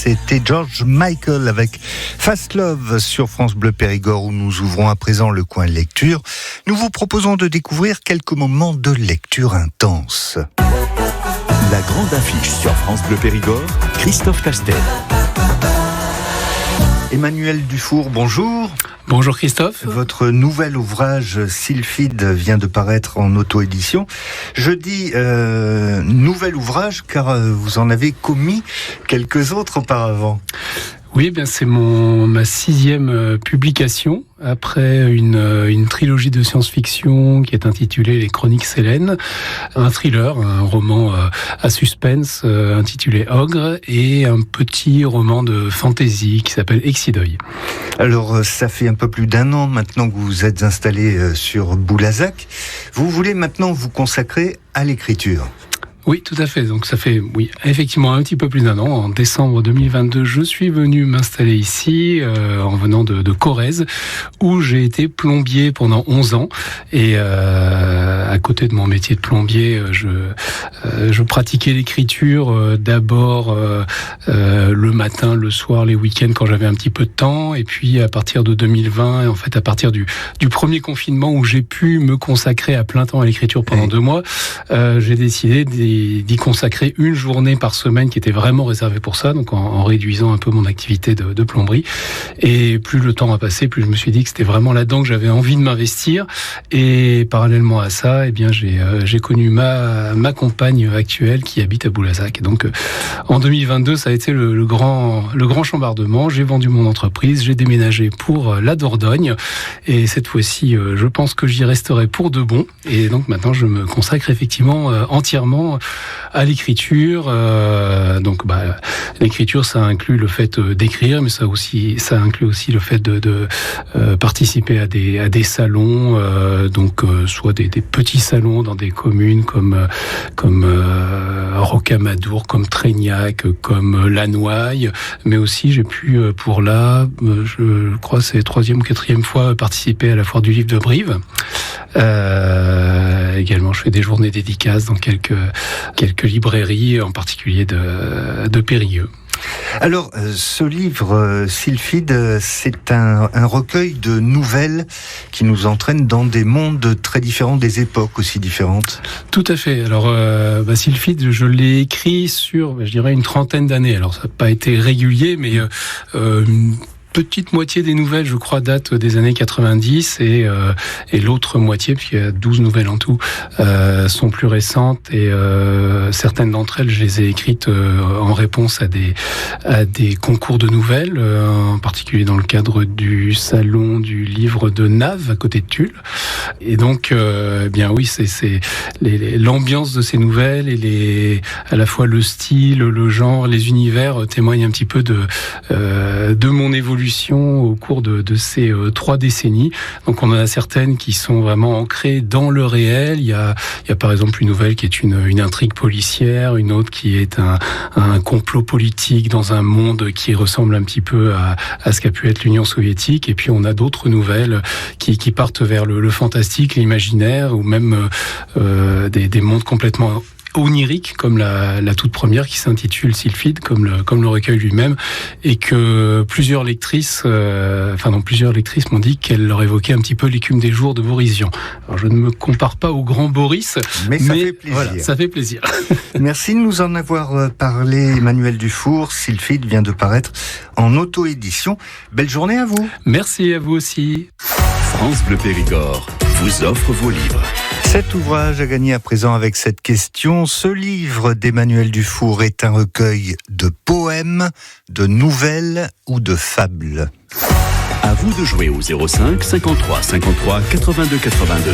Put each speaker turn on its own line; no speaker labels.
c'était George Michael avec Fast Love sur France Bleu Périgord où nous ouvrons à présent le coin lecture. Nous vous proposons de découvrir quelques moments de lecture intense.
La grande affiche sur France Bleu Périgord, Christophe Castel.
Emmanuel Dufour, bonjour.
Bonjour Christophe.
Votre nouvel ouvrage Sylphide vient de paraître en auto-édition. Je dis nouvel ouvrage car vous en avez commis quelques autres auparavant.
Oui, bien c'est ma 6e publication après une trilogie de science-fiction qui est intitulée Les Chroniques Sélènes, un thriller, un roman à suspense intitulé Ogre et un petit roman de fantasy qui s'appelle Exideuil.
Alors ça fait un peu plus d'1 an maintenant que vous êtes installé sur Boulazac. Vous voulez maintenant vous consacrer à l'écriture ?
Oui, tout à fait. Donc ça fait, effectivement un petit peu plus d'1 an. En décembre 2022, je suis venu m'installer ici, en venant de Corrèze, où j'ai été plombier pendant 11 ans. Et à côté de mon métier de plombier, je pratiquais l'écriture d'abord le matin, le soir, les week-ends quand j'avais un petit peu de temps. Et puis à partir de 2020, en fait à partir du premier confinement où j'ai pu me consacrer à plein temps à l'écriture pendant 2 mois, j'ai décidé d'y consacrer une journée par semaine qui était vraiment réservée pour ça, donc en réduisant un peu mon activité de plomberie. Et plus le temps a passé, plus je me suis dit que c'était vraiment là-dedans que j'avais envie de m'investir. Et parallèlement à ça, eh bien j'ai connu ma compagne actuelle qui habite à Boulazac. Et donc en 2022, ça a été le grand chambardement. J'ai vendu mon entreprise, j'ai déménagé pour la Dordogne. Et cette fois-ci, je pense que j'y resterai pour de bon. Et donc maintenant, je me consacre effectivement entièrement à l'écriture. Donc l'écriture, ça inclut le fait d'écrire, mais ça inclut aussi le fait de participer à des salons, donc soit des petits salons dans des communes comme Rocamadour, comme Trégnac, comme Lanouaille, mais aussi j'ai pu je crois c'est 3e ou 4e fois participer à la foire du livre de Brive. Également, je fais des journées dédicaces dans quelques librairies, en particulier de Périgueux.
Alors, ce livre, Sylphide, c'est un recueil de nouvelles qui nous entraîne dans des mondes très différents, des époques aussi différentes.
Tout à fait. Alors, Sylphide, je l'ai écrit sur, je dirais, une 30aine d'années. Alors, ça n'a pas été régulier, mais petite moitié des nouvelles, je crois, datent des années 90 et l'autre moitié, puisqu'il y a 12 nouvelles en tout, sont plus récentes et certaines d'entre elles, je les ai écrites en réponse à des concours de nouvelles, en particulier dans le cadre du salon du livre de Naves à côté de Tulle. Et donc, c'est l'ambiance de ces nouvelles et à la fois le style, le genre, les univers témoignent un petit peu de mon évolution au cours de ces 3 décennies. Donc on en a certaines qui sont vraiment ancrées dans le réel. Il y a par exemple une nouvelle qui est une intrigue policière, une autre qui est un complot politique dans un monde qui ressemble un petit peu à ce qu'a pu être l'Union soviétique. Et puis on a d'autres nouvelles qui partent vers le fantastique, l'imaginaire, ou même des mondes complètement onirique comme la toute première qui s'intitule Sylphide comme le recueil lui-même, et que plusieurs lectrices m'ont dit qu'elle leur évoquait un petit peu l'écume des jours de Boris Vian. Alors je ne me compare pas au grand Boris,
mais ça fait plaisir.
Voilà, ça fait plaisir.
Merci de nous en avoir parlé, Emmanuel Dufour. Sylphide vient de paraître en auto-édition. Belle journée à vous.
Merci à vous aussi.
France Bleu Périgord vous offre vos livres.
Cet ouvrage a gagné à présent avec cette question. Ce livre d'Emmanuel Dufour est un recueil de poèmes, de nouvelles ou de fables.
À vous de jouer au 05 53 53 82 82.